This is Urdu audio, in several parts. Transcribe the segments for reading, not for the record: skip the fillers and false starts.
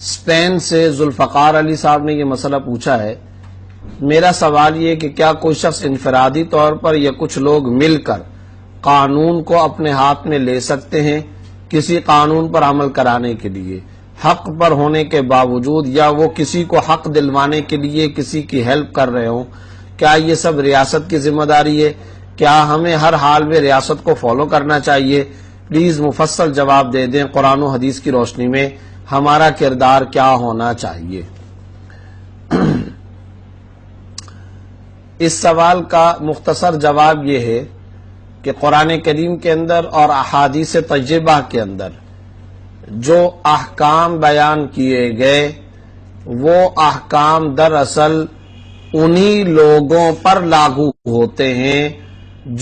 اسپین سے ذوالفقار علی صاحب نے یہ مسئلہ پوچھا ہے۔ میرا سوال یہ کہ کیا کوئی شخص انفرادی طور پر یا کچھ لوگ مل کر قانون کو اپنے ہاتھ میں لے سکتے ہیں کسی قانون پر عمل کرانے کے لیے، حق پر ہونے کے باوجود، یا وہ کسی کو حق دلوانے کے لیے کسی کی ہیلپ کر رہے ہوں؟ کیا یہ سب ریاست کی ذمہ داری ہے؟ کیا ہمیں ہر حال میں ریاست کو فالو کرنا چاہیے؟ پلیز مفصل جواب دے دیں۔ قرآن و حدیث کی روشنی میں ہمارا کردار کیا ہونا چاہیے؟ اس سوال کا مختصر جواب یہ ہے کہ قرآن کریم کے اندر اور احادیث طیبہ کے اندر جو احکام بیان کیے گئے وہ احکام دراصل انہی لوگوں پر لاگو ہوتے ہیں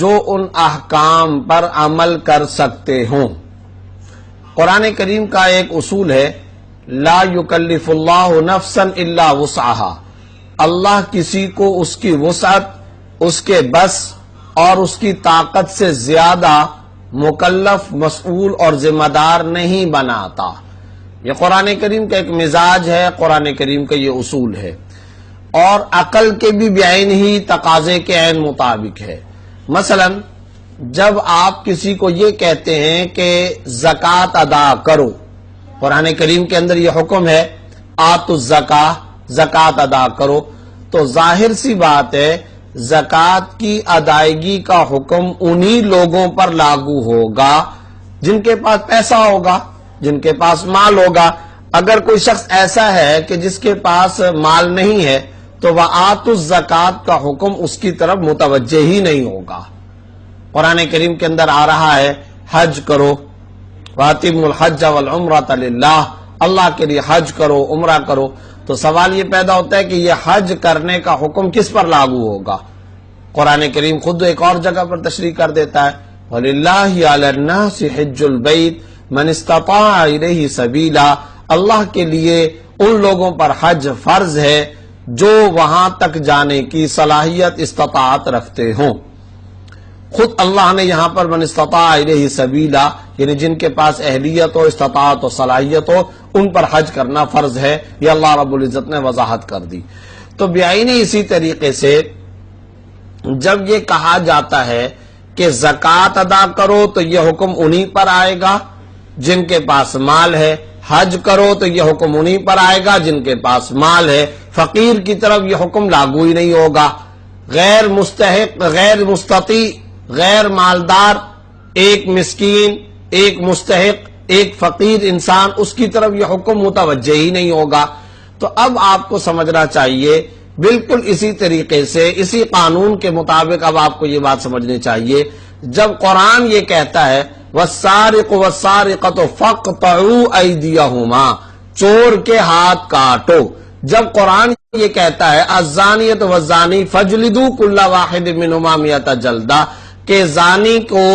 جو ان احکام پر عمل کر سکتے ہوں۔ قرآن کریم کا ایک اصول ہے، لا یکلف اللہ نفسا الا وسعها۔ اللہ کسی کو اس کی وسعت، اس کے بس اور اس کی طاقت سے زیادہ مکلف، مسئول اور ذمہ دار نہیں بناتا۔ یہ قرآن کریم کا ایک مزاج ہے، قرآن کریم کا یہ اصول ہے، اور عقل کے بھی بعین ہی تقاضے کے عین مطابق ہے۔ مثلا جب آپ کسی کو یہ کہتے ہیں کہ زکوٰۃ ادا کرو، قرآن کریم کے اندر یہ حکم ہے آتوا الزکاۃ، زکوٰۃ ادا کرو، تو ظاہر سی بات ہے زکوٰۃ کی ادائیگی کا حکم انہی لوگوں پر لاگو ہوگا جن کے پاس پیسہ ہوگا، جن کے پاس مال ہوگا۔ اگر کوئی شخص ایسا ہے کہ جس کے پاس مال نہیں ہے تو وآتوا الزکاۃ کا حکم اس کی طرف متوجہ ہی نہیں ہوگا۔ قرآن کریم کے اندر آ رہا ہے حج کرو، وَأَتِمُّوا الْحَجَّ وَالْعُمْرَةَ لِلَّهِ، اللہ کے لیے حج کرو، عمرہ کرو۔ تو سوال یہ پیدا ہوتا ہے کہ یہ حج کرنے کا حکم کس پر لاگو ہوگا؟ قرآن کریم خود ایک اور جگہ پر تشریح کر دیتا ہے وَلِلَّهِ عَلَى النَّاسِ حِجُّ الْبَيْتِ مَنِ اسْتَطَاعَ إِلَيْهِ سَبِيلًا، اللہ کے لیے ان لوگوں پر حج فرض ہے جو وہاں تک جانے کی صلاحیت، استطاعت رکھتے ہوں۔ خود اللہ نے یہاں پر من استطاع الیہ سبیلا، یعنی جن کے پاس اہلیت ہو، استطاعت و صلاحیت ہو، ان پر حج کرنا فرض ہے، یہ اللہ رب العزت نے وضاحت کر دی۔ تو بعینی اسی طریقے سے جب یہ کہا جاتا ہے کہ زکوٰۃ ادا کرو تو یہ حکم انہی پر آئے گا جن کے پاس مال ہے، حج کرو تو یہ حکم انہی پر آئے گا جن کے پاس مال ہے، فقیر کی طرف یہ حکم لاگو ہی نہیں ہوگا۔ غیر مستحق، غیر مستطیع، غیر مالدار، ایک مسکین، ایک مستحق، ایک فقیر انسان، اس کی طرف یہ حکم متوجہ ہی نہیں ہوگا۔ تو اب آپ کو سمجھنا چاہیے بالکل اسی طریقے سے، اسی قانون کے مطابق اب آپ کو یہ بات سمجھنی چاہیے، جب قرآن یہ کہتا ہے وَالسَّارِقُ وَالسَّارِقَةُ فَاقْطَعُوا أَيْدِيَهُمَا، چور کے ہاتھ کاٹو، جب قرآن یہ کہتا ہے الزانیۃ والزانی فاجلدوا کل واحد منہما مئۃ جلدہ، کہ زانی کو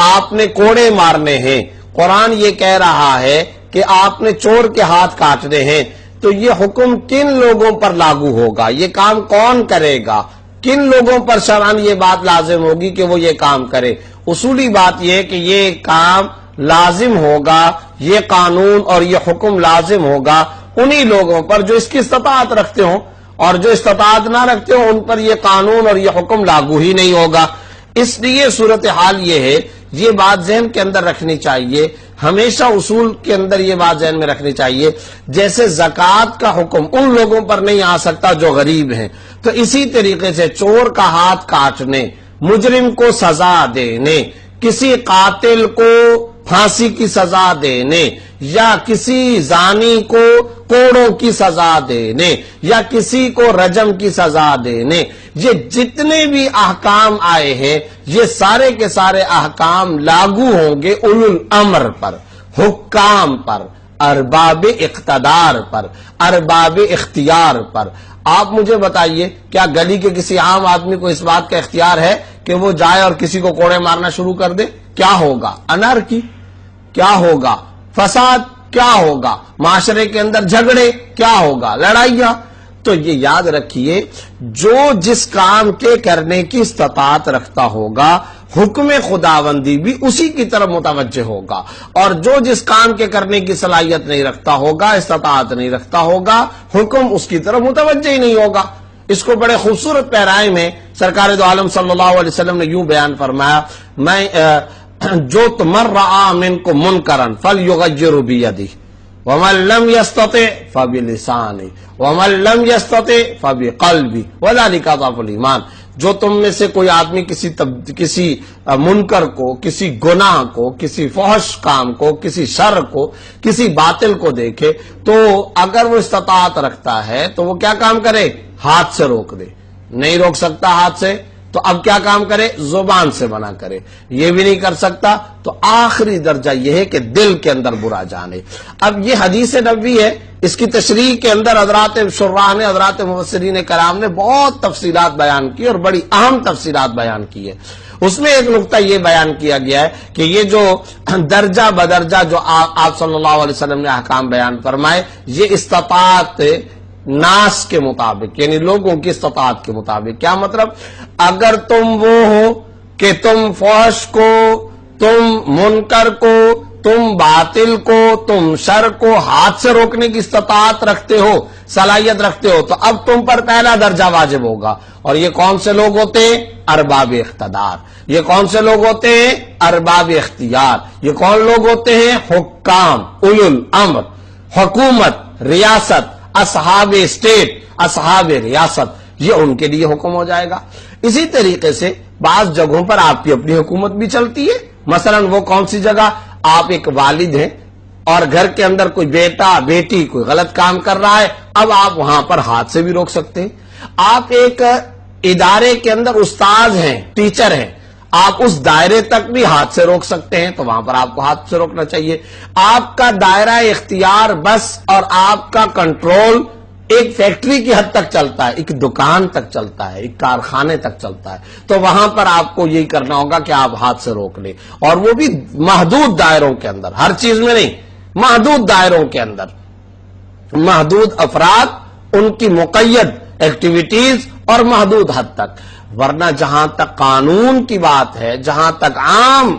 آپ نے کوڑے مارنے ہیں، قرآن یہ کہہ رہا ہے کہ آپ نے چور کے ہاتھ کاٹنے ہیں، تو یہ حکم کن لوگوں پر لاگو ہوگا؟ یہ کام کون کرے گا؟ کن لوگوں پر شرعاً یہ بات لازم ہوگی کہ وہ یہ کام کرے؟ اصولی بات یہ کہ یہ کام لازم ہوگا، یہ قانون اور یہ حکم لازم ہوگا انہی لوگوں پر جو اس کی استطاعت رکھتے ہوں، اور جو استطاعت نہ رکھتے ہوں ان پر یہ قانون اور یہ حکم لاگو ہی نہیں ہوگا۔ اس لیے صورتحال یہ ہے، یہ بات ذہن کے اندر رکھنی چاہیے، ہمیشہ اصول کے اندر یہ بات ذہن میں رکھنی چاہیے، جیسے زکوٰۃ کا حکم ان لوگوں پر نہیں آ سکتا جو غریب ہیں، تو اسی طریقے سے چور کا ہاتھ کاٹنے، مجرم کو سزا دینے، کسی قاتل کو پھانسی کی سزا دینے، یا کسی زانی کو کوڑوں کی سزا دینے، یا کسی کو رجم کی سزا دینے، یہ جتنے بھی احکام آئے ہیں یہ سارے کے سارے احکام لاگو ہوں گے اولو الامر پر، حکام پر، ارباب اقتدار پر، ارباب اختیار پر۔ آپ مجھے بتائیے کیا گلی کے کسی عام آدمی کو اس بات کا اختیار ہے کہ وہ جائے اور کسی کو کوڑے مارنا شروع کر دے؟ کیا ہوگا؟ انارکی، کیا ہوگا؟ فساد، کیا ہوگا؟ معاشرے کے اندر جھگڑے، کیا ہوگا؟ لڑائیاں۔ تو یہ یاد رکھیے جو جس کام کے کرنے کی استطاعت رکھتا ہوگا حکم خداوندی بھی اسی کی طرف متوجہ ہوگا، اور جو جس کام کے کرنے کی صلاحیت نہیں رکھتا ہوگا، استطاعت نہیں رکھتا ہوگا، حکم اس کی طرف متوجہ ہی نہیں ہوگا۔ اس کو بڑے خوبصورت پیرائے میں سرکار دو عالم صلی اللہ علیہ وسلم نے یوں بیان فرمایا، میں جو من رعا منکم منکرا فلیغیرہ بیدہ ومن لم یستطع فبلسانہ ومن لم یستطع فبقلبہ وذلک اضعف الایمان۔ جو تم میں سے کوئی آدمی کسی منکر کو، کسی گناہ کو، کسی فحش کام کو، کسی شر کو، کسی باطل کو دیکھے تو اگر وہ استطاعت رکھتا ہے تو وہ کیا کام کرے؟ ہاتھ سے روک دے۔ نہیں روک سکتا ہاتھ سے تو اب کیا کام کرے؟ زبان سے منع کرے۔ یہ بھی نہیں کر سکتا تو آخری درجہ یہ ہے کہ دل کے اندر برا جانے۔ اب یہ حدیث نبوی ہے، اس کی تشریح کے اندر حضرات شراح نے، حضرات مفسرین کرام نے بہت تفصیلات بیان کی اور بڑی اہم تفصیلات بیان کی ہے۔ اس میں ایک نقطہ یہ بیان کیا گیا ہے کہ یہ جو درجہ بدرجہ جو آپ صلی اللہ علیہ وسلم نے احکام بیان فرمائے، یہ استطاعت ناس کے مطابق، یعنی لوگوں کی استطاعت کے مطابق۔ کیا مطلب؟ اگر تم وہ ہو کہ تم فحش کو، تم منکر کو، تم باطل کو، تم شر کو ہاتھ سے روکنے کی استطاعت رکھتے ہو، صلاحیت رکھتے ہو، تو اب تم پر پہلا درجہ واجب ہوگا۔ اور یہ کون سے لوگ ہوتے ہیں؟ ارباب اقتدار۔ یہ کون سے لوگ ہوتے ہیں؟ ارباب اختیار۔ یہ کون لوگ ہوتے ہیں؟ حکام، اولو الامر، حکومت، ریاست، اصحاب اسٹیٹ، اصحاب ریاست، یہ ان کے لیے حکم ہو جائے گا۔ اسی طریقے سے بعض جگہوں پر آپ کی اپنی حکومت بھی چلتی ہے۔ مثلا وہ کون سی جگہ؟ آپ ایک والد ہیں اور گھر کے اندر کوئی بیٹا بیٹی کوئی غلط کام کر رہا ہے، اب آپ وہاں پر ہاتھ سے بھی روک سکتے ہیں۔ آپ ایک ادارے کے اندر استاد ہیں، ٹیچر ہیں، آپ اس دائرے تک بھی ہاتھ سے روک سکتے ہیں، تو وہاں پر آپ کو ہاتھ سے روکنا چاہیے۔ آپ کا دائرہ اختیار بس اور آپ کا کنٹرول ایک فیکٹری کی حد تک چلتا ہے، ایک دکان تک چلتا ہے، ایک کارخانے تک چلتا ہے، تو وہاں پر آپ کو یہی کرنا ہوگا کہ آپ ہاتھ سے روک لیں، اور وہ بھی محدود دائروں کے اندر، ہر چیز میں نہیں، محدود دائروں کے اندر، محدود افراد، ان کی مقید ایکٹیویٹیز اور محدود حد تک۔ ورنہ جہاں تک قانون کی بات ہے، جہاں تک عام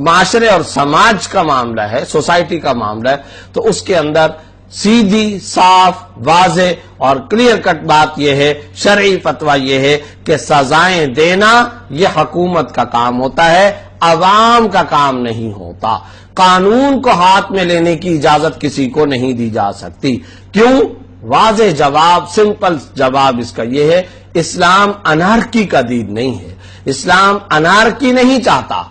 معاشرے اور سماج کا معاملہ ہے، سوسائٹی کا معاملہ ہے، تو اس کے اندر سیدھی، صاف، واضح اور کلیئر کٹ بات یہ ہے، شرعی فتویٰ یہ ہے کہ سزائیں دینا یہ حکومت کا کام ہوتا ہے، عوام کا کام نہیں ہوتا۔ قانون کو ہاتھ میں لینے کی اجازت کسی کو نہیں دی جا سکتی۔ کیوں؟ واضح جواب، سمپل جواب اس کا یہ ہے، اسلام انارکی کا دین نہیں ہے، اسلام انارکی نہیں چاہتا۔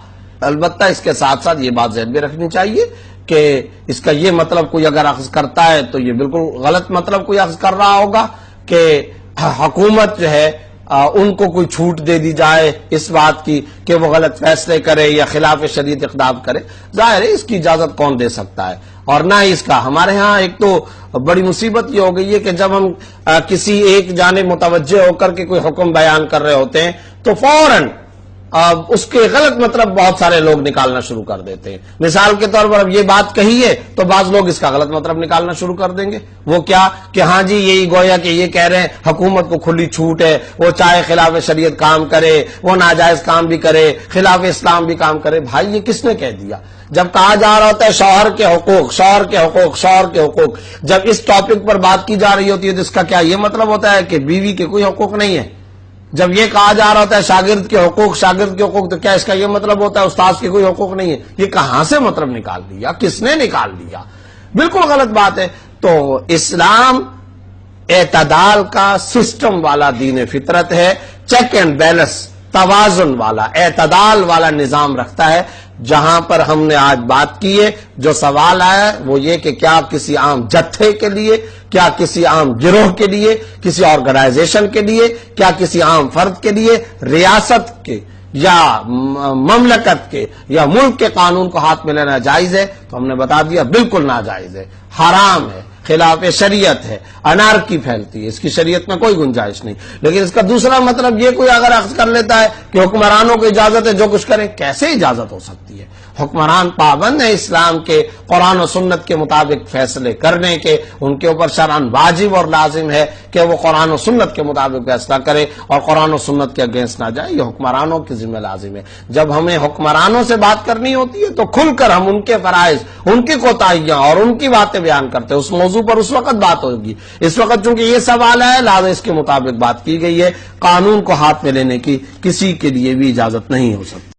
البتہ اس کے ساتھ ساتھ یہ بات ذہن میں رکھنی چاہیے کہ اس کا یہ مطلب کوئی اگر اخذ کرتا ہے تو یہ بالکل غلط مطلب کوئی اخذ کر رہا ہوگا کہ حکومت جو ہے ان کو کوئی چھوٹ دے دی جائے اس بات کی کہ وہ غلط فیصلے کرے یا خلاف شریعت اقدام کرے۔ ظاہر ہے اس کی اجازت کون دے سکتا ہے، اور نہ ہی اس کا۔ ہمارے ہاں ایک تو بڑی مصیبت یہ ہو گئی ہے کہ جب ہم کسی ایک جانب متوجہ ہو کر کے کوئی حکم بیان کر رہے ہوتے ہیں تو فوراً اس کے غلط مطلب بہت سارے لوگ نکالنا شروع کر دیتے ہیں۔ مثال کے طور پر اب یہ بات کہی ہے تو بعض لوگ اس کا غلط مطلب نکالنا شروع کر دیں گے۔ وہ کیا کہ ہاں جی یہی گویا کہ یہ کہہ رہے ہیں حکومت کو کھلی چھوٹ ہے، وہ چاہے خلاف شریعت کام کرے، وہ ناجائز کام بھی کرے، خلاف اسلام بھی کام کرے۔ بھائی یہ کس نے کہہ دیا؟ جب کہا جا رہا ہوتا ہے شوہر کے حقوق، شوہر کے حقوق، شوہر کے حقوق، جب اس ٹاپک پر بات کی جا رہی ہوتی ہے تو اس کا کیا یہ مطلب ہوتا ہے کہ بیوی کے کوئی حقوق نہیں ہے؟ جب یہ کہا جا رہا ہوتا ہے شاگرد کے حقوق، شاگرد کے حقوق، تو کیا اس کا یہ مطلب ہوتا ہے استاد کے کوئی حقوق نہیں ہے؟ یہ کہاں سے مطلب نکال لیا؟ کس نے نکال لیا؟ بالکل غلط بات ہے۔ تو اسلام اعتدال کا سسٹم والا دین فطرت ہے، چیک اینڈ بیلنس، توازن والا، اعتدال والا نظام رکھتا ہے۔ جہاں پر ہم نے آج بات کی ہے، جو سوال آیا ہے وہ یہ کہ کیا کسی عام جتھے کے لیے، کیا کسی عام گروہ کے لیے، کسی آرگنائزیشن کے لیے، کیا کسی عام فرد کے لیے ریاست کے یا مملکت کے یا ملک کے قانون کو ہاتھ میں لینا جائز ہے؟ تو ہم نے بتا دیا بالکل ناجائز ہے، حرام ہے، خلاف شریعت ہے، انارکی پھیلتی ہے، اس کی شریعت میں کوئی گنجائش نہیں۔ لیکن اس کا دوسرا مطلب یہ کوئی اگر اخذ کر لیتا ہے کہ حکمرانوں کو اجازت ہے جو کچھ کریں، کیسے اجازت ہو سکتی ہے؟ حکمران پابند ہیں اسلام کے قرآن و سنت کے مطابق فیصلے کرنے کے، ان کے اوپر شرعاً واجب اور لازم ہے کہ وہ قرآن و سنت کے مطابق فیصلہ کرے اور قرآن و سنت کے اگینسٹ نہ جائے، یہ حکمرانوں کی ذمہ لازم ہے۔ جب ہمیں حکمرانوں سے بات کرنی ہوتی ہے تو کھل کر ہم ان کے فرائض، ان کی کوتاہیاں اور ان کی باتیں بیان کرتے ہیں، اس موضوع پر اس وقت بات ہوگی۔ اس وقت چونکہ یہ سوال ہے لہٰذا اس کے مطابق بات کی گئی ہے، قانون کو ہاتھ میں لینے کی کسی کے لیے بھی اجازت نہیں ہو سکتی۔